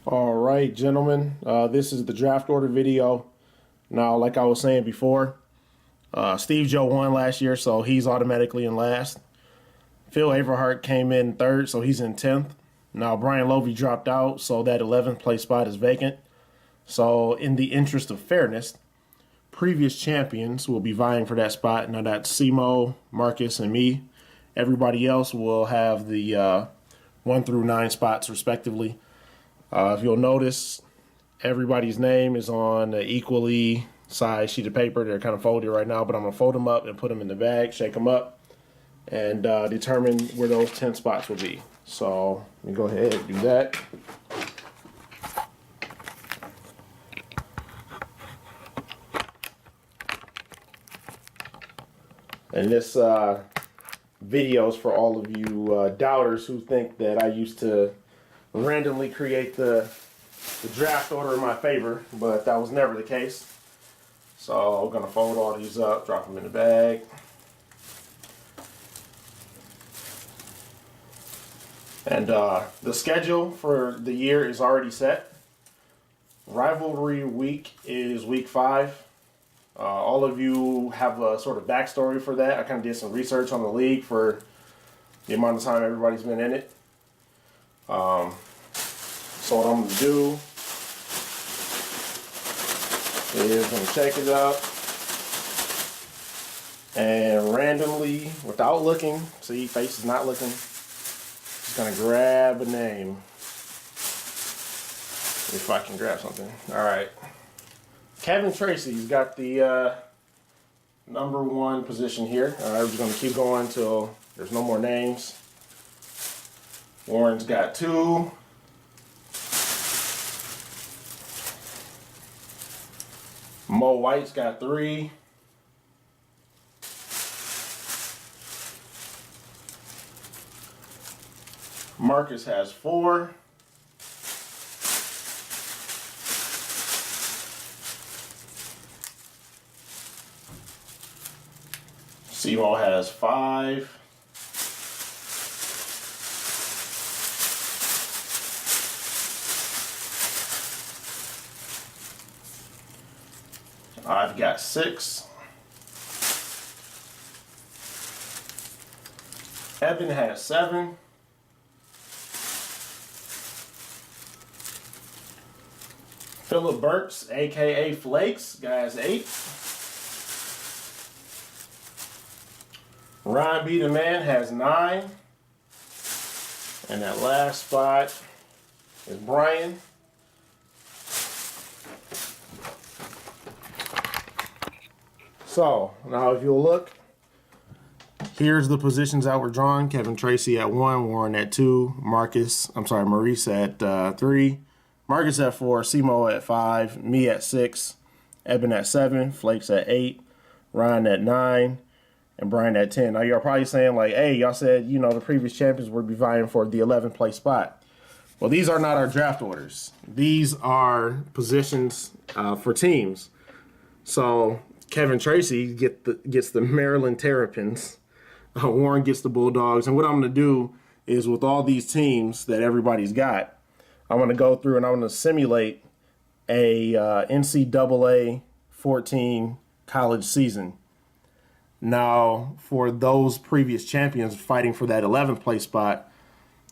All right, gentlemen, this is the draft order video. Now, like I was saying before, Steve Joe won last year, so he's automatically in last. Phil Averhart came in third, so he's in 10th. Now, Brian Lovey dropped out, so that 11th place spot is vacant. So, in the interest of fairness, previous champions will be vying for that spot. Now, that's Simo, Marcus, and me. Everybody else will have the 1 through 9 spots, respectively. If you'll notice, everybody's name is on an equally sized sheet of paper. They're kind of folded right now, but I'm going to fold them up and put them in the bag, shake them up, and determine where those 10 spots will be. So let me go ahead and do that. And this video is for all of you doubters who think that I used to randomly create the draft order in my favor, but that was never the case. So I'm gonna fold all these up, drop them in the bag. And the schedule for the year is already set. Rivalry week is week 5. All of you have a sort of backstory for that. I kind of did some research on the league for the amount of time everybody's been in it. So what I'm going to do is I'm going to shake it up and randomly, without looking, see, face is not looking, just going to grab a name. If I can grab something. All right. Kevin Tracy's got the number 1 position here. All right, we're just going to keep going until there's no more names. Warren's got 2. Mo White's got 3. Marcus has 4. Simo has 5. I've got 6. Evan has 7. Philip Burks, aka Flakes, has 8. Ryan B. the Man has 9. And that last spot is Brian. So, now if you'll look, here's the positions that were drawn. Kevin Tracy at 1, Warren at 2, Maurice at 3, Marcus at 4, Simo at 5, me at 6, Eben at 7, Flakes at 8, Ryan at 9, and Brian at 10. Now you're probably saying like, hey, y'all said, the previous champions would be vying for the 11th place spot. Well, these are not our draft orders. These are positions for teams. So Kevin Tracy gets the Maryland Terrapins. Warren gets the Bulldogs. And what I'm going to do is with all these teams that everybody's got, I'm going to go through and I'm going to simulate a NCAA 14 college season. Now, for those previous champions fighting for that 11th place spot,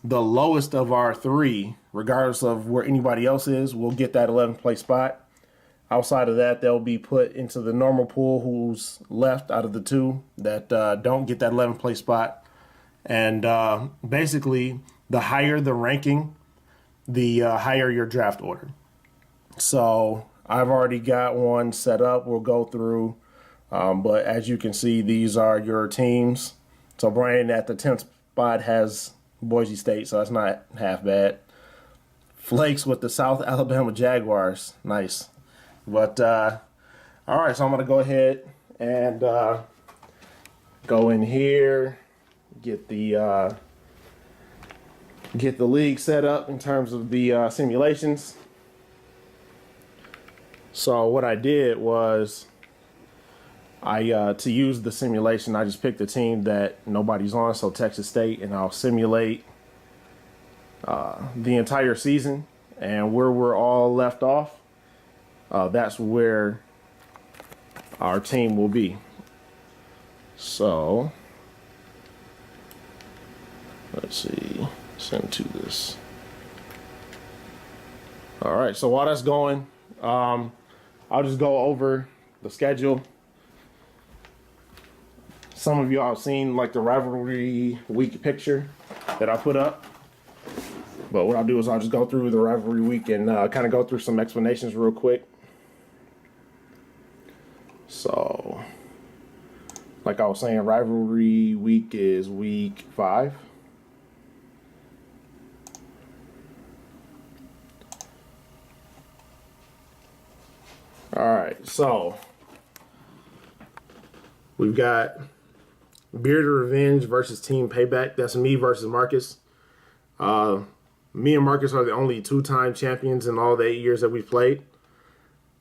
the lowest of our 3, regardless of where anybody else is, will get that 11th place spot. Outside of that, they'll be put into the normal pool who's left out of the 2 that don't get that 11th place spot. And basically, the higher the ranking, the higher your draft order. So I've already got one set up. We'll go through. But as you can see, these are your teams. So Brian at the 10th spot has Boise State, so that's not half bad. Flakes with the South Alabama Jaguars. Nice. But, all right, so I'm going to go ahead and go in here, get the league set up in terms of the simulations. So what I did was to use the simulation, I just picked a team that nobody's on, so Texas State, and I'll simulate the entire season. and where we're all left off, that's where our team will be. So let's see, send to this. All right, so while that's going, I'll just go over the schedule. Some of y'all have seen like the rivalry week picture that I put up. But what I'll do is I'll just go through the rivalry week and kind of go through some explanations real quick. So, like I was saying, rivalry week is week 5. All right, so we've got Bearded Revenge versus Team Payback. That's me versus Marcus. Me and Marcus are the only 2-time champions in all the 8 years that we've played.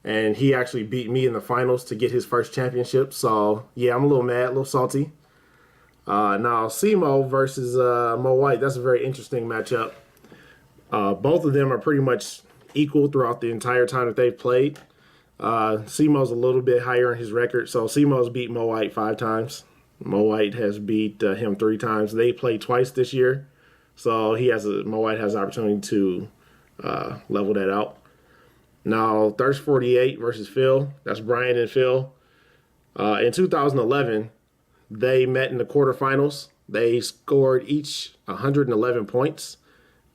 And he actually beat me in the finals to get his first championship. So, yeah, I'm a little mad, a little salty. Now, Simo versus Mo White, that's a very interesting matchup. Both of them are pretty much equal throughout the entire time that they've played. Simo's a little bit higher in his record. So, Simo's beat Mo White 5 times. Mo White has beat him 3 times. They played twice this year. So Mo White has the opportunity to level that out. Now, Thirst 48 versus Phil. That's Brian and Phil. In 2011, they met in the quarterfinals. They scored each 111 points.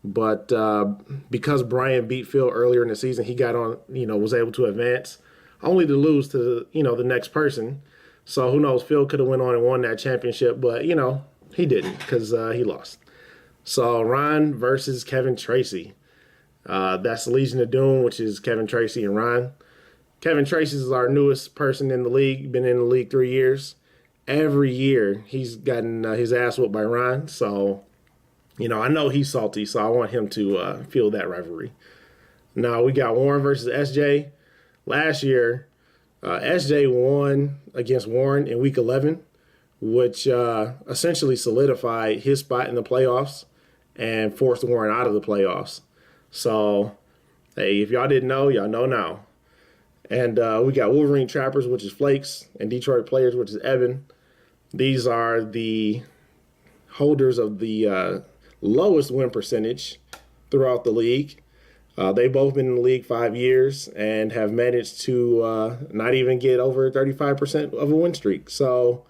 But because Brian beat Phil earlier in the season, he got on, was able to advance, only to lose to, the next person. So who knows? Phil could have went on and won that championship, but, he didn't because he lost. So Ron versus Kevin Tracy. That's the Legion of Doom, which is Kevin Tracy and Ron. Kevin Tracy is our newest person in the league, been in the league 3 years. Every year he's gotten his ass whooped by Ron. So, I know he's salty, so I want him to feel that rivalry. Now we got Warren versus SJ. Last year, SJ won against Warren in week 11, which essentially solidified his spot in the playoffs and forced Warren out of the playoffs. So, hey, if y'all didn't know, y'all know now. And we got Wolverine Trappers, which is Flakes, and Detroit Players, which is Evan. These are the holders of the lowest win percentage throughout the league. They've both been in the league 5 years and have managed to not even get over 35% of a win streak. So,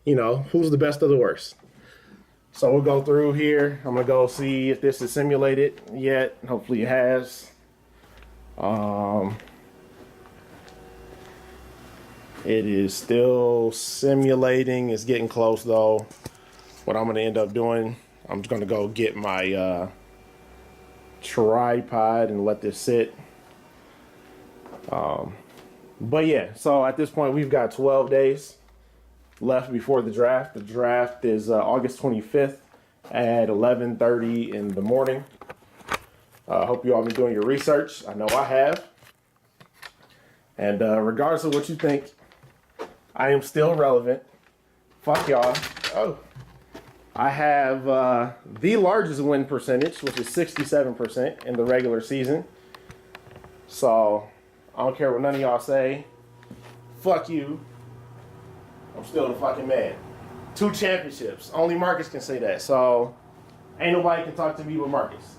who's the best of the worst? So we'll go through here. I'm going to go see if this is simulated yet. Hopefully it has. It is still simulating. It's getting close, though. What I'm going to end up doing, I'm just going to go get my tripod and let this sit. But yeah, so at this point, we've got 12 days left before the draft. The draft is August 25th at 11:30 in the morning. Hope you all been doing your research. I know I have. And regardless of what you think, I am still relevant. Fuck y'all. Oh, I have the largest win percentage, which is 67% in the regular season. So I don't care what none of y'all say. Fuck you. I'm still the fucking man. 2 championships. Only Marcus can say that. So ain't nobody can talk to me but Marcus.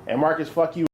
And Marcus, fuck you.